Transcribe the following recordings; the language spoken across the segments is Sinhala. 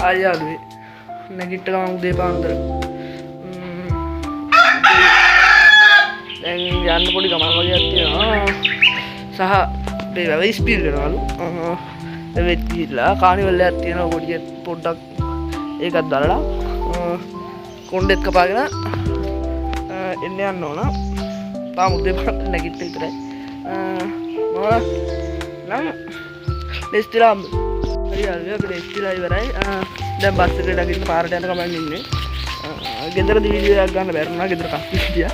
ආය යාළුවේ නැගිට ගමන් උදේ පාන්දර දැන් යන්න පොඩි ගමන් වගේක් තියෙනවා සහ මේ වැව ස්පීඩ් කරනවලු වෙත් ගිහිල්ලා කානිවල් එකක් තියෙනවා පොඩි පොඩ්ඩක් ඒකත් බලලා කොණ්ඩෙත් කපාගෙන එන්න යන්න ඕන තාම උදේ පාන්දර නැගිට විතරයි නම් ලෙස්ටිලා හරි යාළුවා අපි ලෙස්ටිලා ඉවරයි දැන් බස් එකට නැගින්න පාරට යන ගමන් ඉන්නේ. ගෙදරදී වීඩියෝ එකක් ගන්න බැරුණා. ගෙදර කස්ටි හිටියා.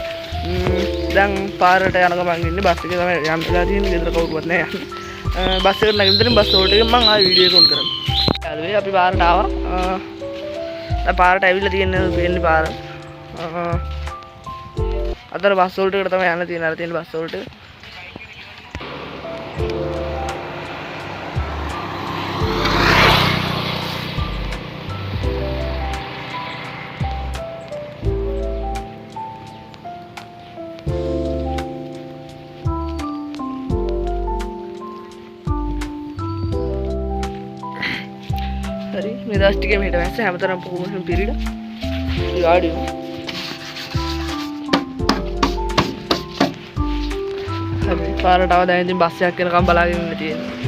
දැන් පාරට යන ගමන් ඉන්නේ. බස් එකේ තමයි යන්න වෙලා තියෙන්නේ. ගෙදර කවුරුවත් නැහැ යන්න. බස් එකට නැගින්න බස් හෝල්ට් එකෙන් මම ආයෙ වීඩියෝ එක ඔන් කරනවා. යාළුවේ අපි පාරට ආවා. දැන් පාරට ඇවිල්ලා තියෙන්නේ පාර. අතන බස් හෝල්ට් එකට තමයි යන්න තියෙන්නේ. අර තියෙන බස් හෝල්ට් එක. හරි මේ දවස් ටිකේ මෙහෙට වැස්ස හැමතරම් ප්‍රොමෝෂන් පිරිලා ගාඩිය හරි පාරට ආව දැන් ඉතින් බස් එකක් එනකම් බලාගෙන ඉන්න තියෙනවා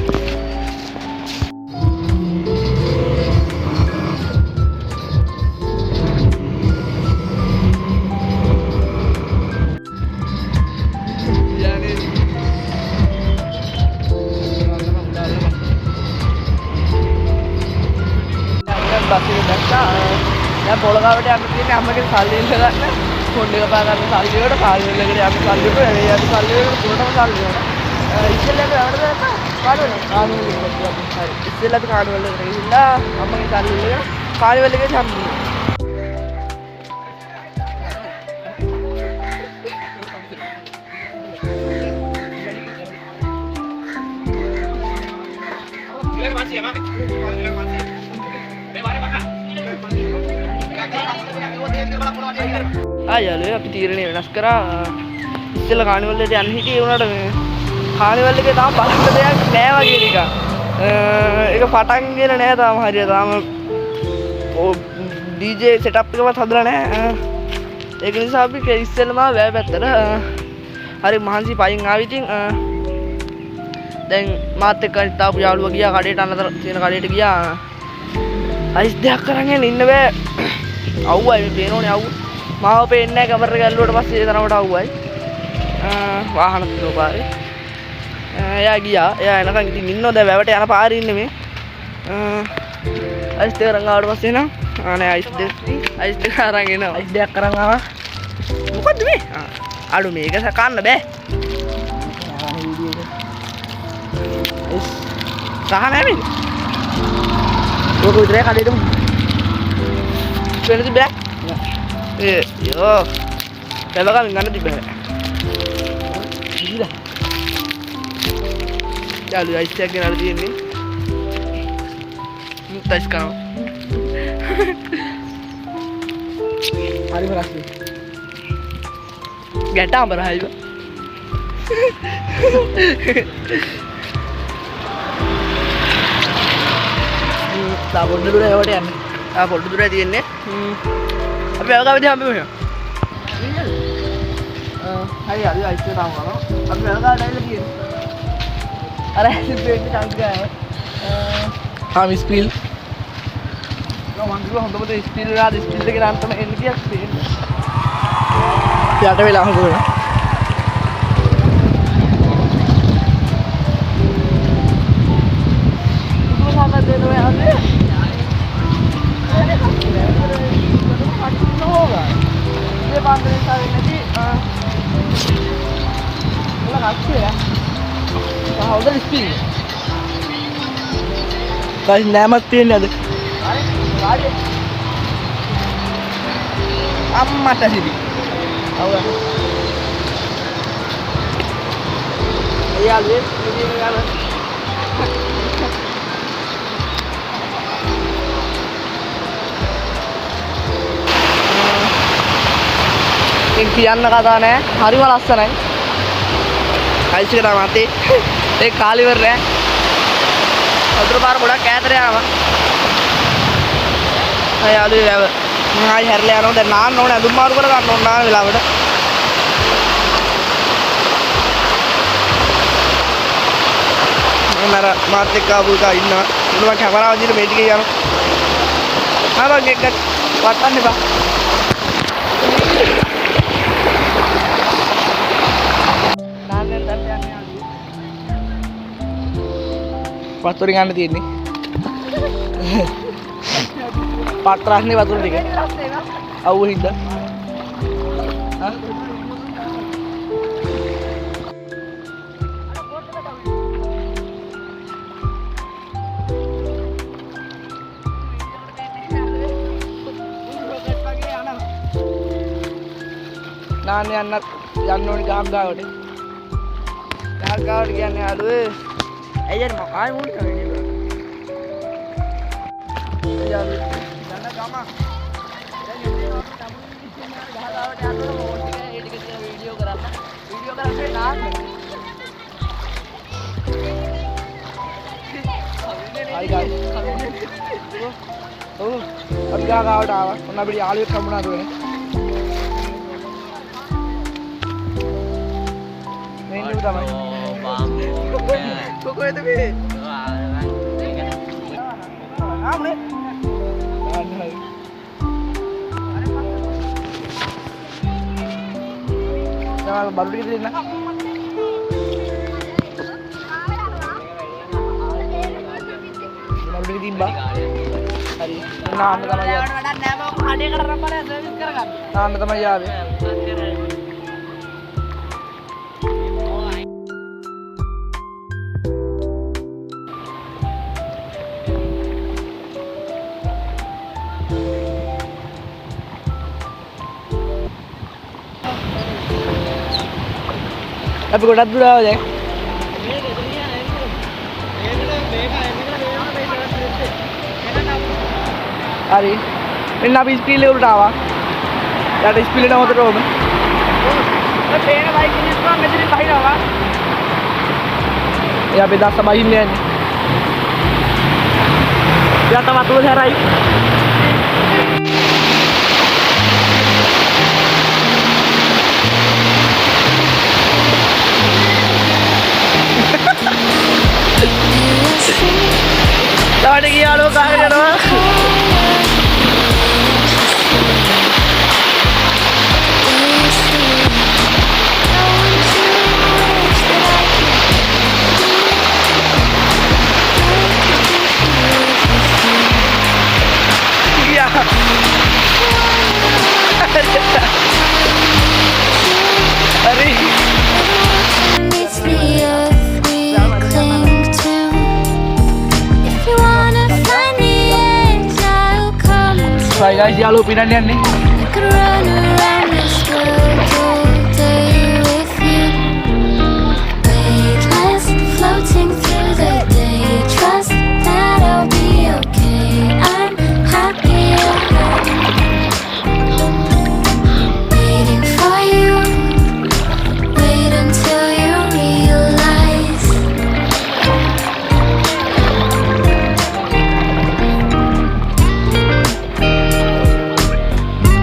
බස් එක දැක්කා දැන් පොළගාවට යන්න තියෙන්නේ අම්මගේ සල්ලි ඉල්ල ගන්න ෆෝන් එක පා ගන්න සල්ලි වලට කාර්යවල එකට යන්න සල්ලි වලට ඒ යන්න සල්ලි වලට තුනටම සල්ලි වලට ඉස්සෙල්ලා අපි යවන්න දැක්කා කාර්යවල හරි ඉස්සෙල්ලා අපි කාර්යවල එකට ගිහිල්ලා අම්මගේ සල්ලි ඉල්ලගෙන කාර්යවල එකට හම්බුනේ යාළුවෝ අපි තීරණය වෙනස් කරා ඉස්සෙල්ලා කානිවල් එකට යන්න හිටියේ උනාට මේ කානිවල් එකේ තාම බලන්න දෙයක් නෑ වගේ නිකන් ඒක පටන් ගෙන නෑ තාම හරියට තාම DJ setup එකවත් හදලා නෑ ඒක නිසා අපි ඉස්සෙල්ලාම වැය පැත්තට හරි මහන්සි පයින් ආවි ඉතින් දැන් මාත් එක්ක අනිත් ආපු යාළුවා ගියා කඩේට අන්නතර තියෙන කඩේට ගියා අයිස් දෙයක් කරගෙන ඉන්න බෑ අවුවයි මේ පේනෝනේ අවුව මාව පේන්නේ නැහැ කැමර එක ඇල්ලුවට පස්සේ ඒ තරමට අවුවයි වාහන තුන පාරේ එයා ගියා එයා එනකන් ඉතින් ඉන්නෝ දැන් වැවට යන පාරේ ඉන්නේ මේ අයිස් දෙක අරන් ආවට පස්සේ නම් අනේ අයිස් දෙක අරන් එනවා අයිස් දෙයක් අරන් ආවා මොකද්ද මේ අලු මේක සකන්න බෑ අයිස් සහ නැහැ මේ ඔක විතරයි කඩේටම වෙනද බෑ යෝ බැලගමින් ගන්න තිබ්බේ ඉතිලා යාළුවා අයිස් එකක් ගෙනල්ලා තියෙන්නේ මුත්තයිස් කරනවා හරිම රස්නේ ගැට අඹරහයිව තා පොඩ්ඩ දුර යවට යන්න ආ පොඩ්ඩ දුර තියෙන්නේ අපි වැලගාවේදී හම්බෙමු එහෙනම් හරි හරි අයිස් එක තාම ගන්නවා අපි වැලගාවට ඇවිල්ලා තියෙන්නේ අර ඉතින් chance ගාව හාමි ස්පීල් මං කිව්වා හොඳම දේ ස්පීල් වල ස්පීල් එකේ රන් තමයි එන්නේ කියලා ස්පීල් යට වෙලා හොඳ හොඳ ස්පීල් ගයිස් නෑමක් තියෙන්නේ අද අම්මට සිදි. අවුල. යාළුවේ විදින ගාන. කියන්න කතා නෑ. හරිම ලස්සනයි. අයිස් එක තමයි මතේ. ඒ කාලිවර නෑ. වතුර පාර ගොඩක් ඈතට යනවා. අය යාළුවේ වැව. මම ආයි හැරලා යනවා. දැන් නාන්න ඕනේ. අඳුම් මාරු කර ගන්න ඕන නාන වෙලාවට. මම මාත් එක්ක ආපු එකා ඉන්නවා. මම කැමරාව දිහා මේ ටිකේ යනවා. ආ බං එක්ක වටන්න එපා. වතුර ගන්න තියෙන්නේ. පාත්‍රාස්නේ වතුර ටික. අවුව හින්දා. හා? නාන්න යන්න ඕනේ ගහක් ගාවට. ගහක් ගාවට කියන්නේ යාළුවේ. ඇයි යන්නේ මම ආයෙ මුල් කරන්නේ. යාළුවේ යන්න ගම. දැන් ඉන්නේ අපි තමයි ගහ ගාවට යනකොට මොකද ඒ ටික තියලා වීඩියෝ කරන්න. වීඩියෝ කරන්නේ නාන්න. හරි ගායි. ඔව් අපි ගහ ගාවට ආවා. ඔන්න අපිට යාළුවෙක් හම්බුණාද වෙන්නේ. Ini udah main. Pokoknya tapi. Apa nih? Jangan baru dikit nah. Baru dikit timba. Hari. Nah, anda sama ya. Ada kerana pada service kerana. Nah, anda sama ya. අපි ගොඩක් දුර ආවා දැන්. හරි. මෙන්න අපි ස්පීඩ් එක උඩට ආවා. ඊට ස්පීඩ් එක නවතට ඕම. ඔය පේන බයික් එකේ ඉස්සරහ මෙතනින් බහිනවා. එයා අපි දැස්ස බහින්න යන්නේ. ඊට තව Athula සැරයි. Tadi kia lo kahir na. Iya. Hari. Hai guys, jangan lupa pindahin nih.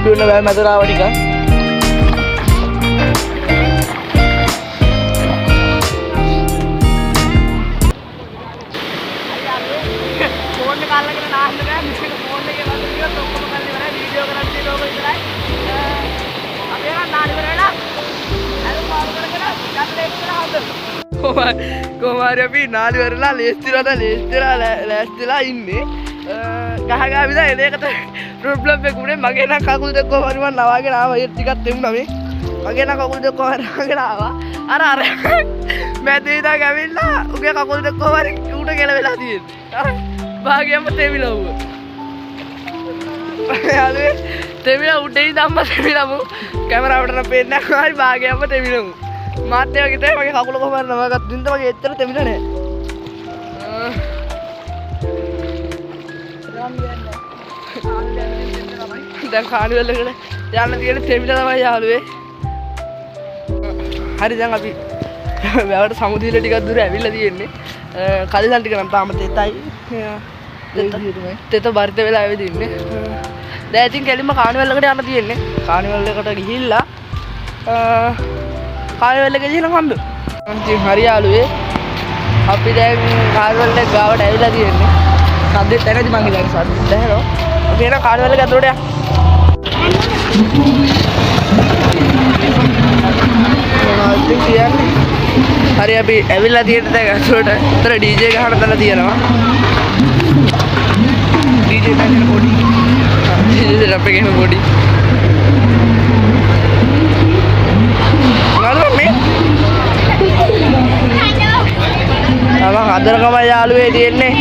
Dulu nabi Madura awalika. Phone निकाल के ना आने का मुझे phone लेके बंद किया तो को निकालने वाला वीडियो करने लोग इधर आए अब ये ना नानी बरेड़ा हेलो कॉल करके ना क्या लेट कर हाथ कोमारी अभी नानी बरेड़ा लेस्तिरा ඉන්නේ ගහගා විදා එදේකට ප්‍රොබ්ලම් එක උනේ මගේ නම් කකුල් දෙක කොහමද මම නවාගෙන ආවා ඒ ටිකක් තෙමුණා මේ මගේ නම් කකුල් දෙක කොහමද නවාගෙන ආවා අර මැදේ ඉඳන් ඇවිල්ලා උගේ කකුල් දෙක කොහමද ඌට කියලා වෙලා තියෙන්නේ අර භාගයම තෙමිලා ඌ යාළුවේ තෙමිලා උඩේ ඉඳන්ම තෙමිලාමු කැමරාවට නම් පේන්නේ නැහැ. ආයි භාගයක්ම තෙමිලාමු. මාත් ඒ වගේ තමයි මගේ කකුල කොහමද නමගත් දින්ද වගේ එච්චර තෙමිලා නෑ. දැන් කානිවල් එකට යන්න තියෙන තෙමිලා තමයි යාළුවේ. හරි දැන් අපි වැවට සමුදිර ටිකක් දුර ඇවිල්ලා තියෙන්නේ. කලිසන් ටික නම් තාම තෙතයි. තෙත බරිත වෙලා ඇවිදින්නේ. දැන් ඉතින් කෙලින්ම කානිවල් එකට යන්න තියෙන්නේ. කානිවල් එකට ගිහිල්ලා කානිවල් එක ගිහින් හම්බ. ඉතින් හරි යාළුවේ අපි දැන් කානිවල් එක ගාවට ඇවිල්ලා තියෙන්නේ. සද්දෙත් නැගදී මං ඉතින් සද්දෙත් දැහෙනවා. අපි එන කානිවල් එක ඇතුළට යන්න. මොනවද කියන්නේ? හරි අපි ඇවිල්ලා තියෙන දැන් ඇතුළට. උතර DJ ගහන තැන තියෙනවා. DJ එකේ පොඩි. DJ setup එකේ පොඩි. ගාලුවා මේ. ආවා අදරකම යාළුවේ තියෙන්නේ.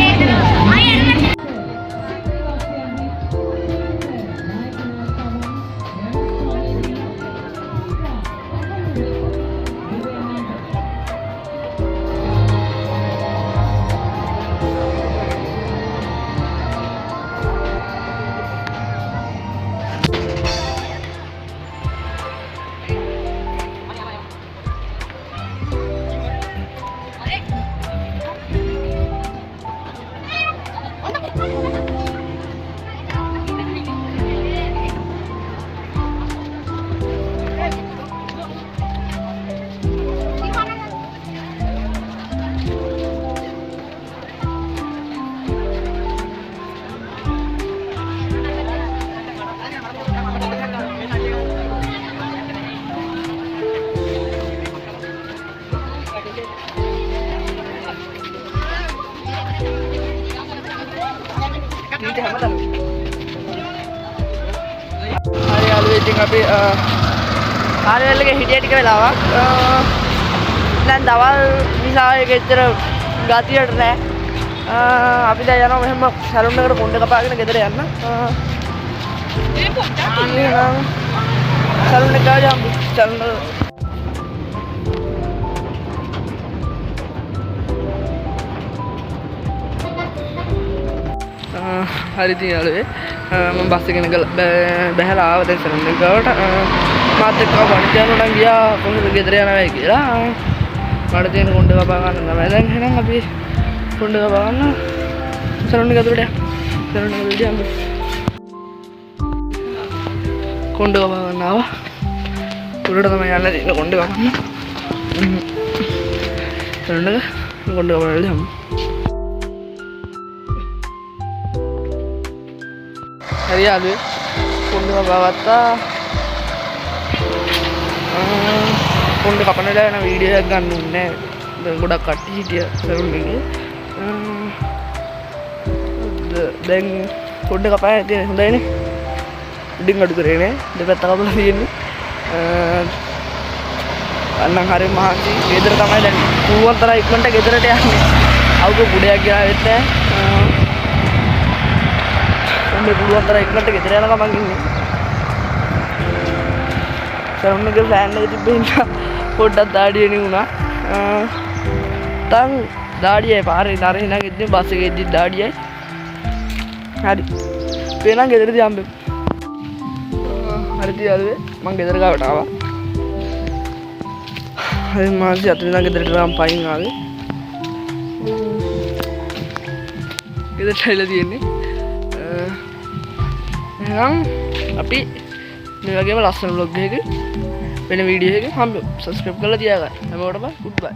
hari යාළුවෝ ඉතින් අපි කාර්යාලය එකේ හිටිය ටික වෙලාවක් දැන් දවල් නිසා ඒක ඇත්තට ගතියට නෑ අපි දැන් යනවා මෙහෙම සැලුන් එකට කොණ්ඩේ කපාගෙන ගෙදර යන්න මේ පොඩ්ඩක් සැලුන් එකට ගියාම සැලුන් hari ඉතින් යාළුවේ මම බස් එකෙන් බැහැලා ආව දැන් සැලුන් එක ගාවට මාත් එක්ක වණිජයන් උඩන් ගියා කොහොමද ගෙදර යනවා කියලා මට තියෙන කොණ්ඩේ කපා ගන්න තමයි දැන් එහෙනම් අපි කොණ්ඩේ කපා ගන්න සැලුන් එක ඇතුළට සැලුන් එක ඇතුළට යන්න කොණ්ඩේ කපා ගන්න ආවා උඩට තමයි යන්න තියෙන කොණ්ඩේ කපන්න සැලුන් එක කොණ්ඩේ කපලා යන්න hari යාළුවේ කොණ්ඩේ කපාගත්තා කොණ්ඩේ කපන වෙලාව වෙන වීඩියෝ එකක් ගන්න උන්නේ දැන් ගොඩක් කට්ටිය හිටියා සරුන් එකේ දැන් කොණ්ඩේ කපාගෙන තියෙන හොඳයිනේ උඩින් අඩු කරේ නේ දෙපැත්ත කපලා තියෙන්නේ අන්නම් හරි මහන්සි ගෙදර තමයි දැන් පුළුවන් තරම් ඉක්මනට ගෙදරට යන්නේ අවුක කුඩයක් ගියා වෙත් නැහැ පුළුවන් තරම් ඉක්මනට ගෙදර යන ගමන් ඉන්නේ සරුන් එකේ ප්ලෑන් එක තිබ්බේ පොඩ්ඩක් දාඩිය නෙවුණා තන් දාඩියයි පාරේ නරේ නග ඉන්නේ බස් එකේ ඉද්දි දාඩියයි හරි පේනම් ගෙදරදී හම්බෙමු හරි තියාළුවේ මං ගෙදර ගාවට ආවා හරි මාසි අත වෙනා ගෙදරට ගාම් පයින් ආවේ ගෙදරට ඇවිල්ලා තියෙන්නේ එහෙනම් අපි මේ වගේම ලස්සන vlog එකක වෙන වීඩියෝ එකකින් හම්බෙමු. subscribe කරලා තියාගන්න. හැමෝටම goodbye.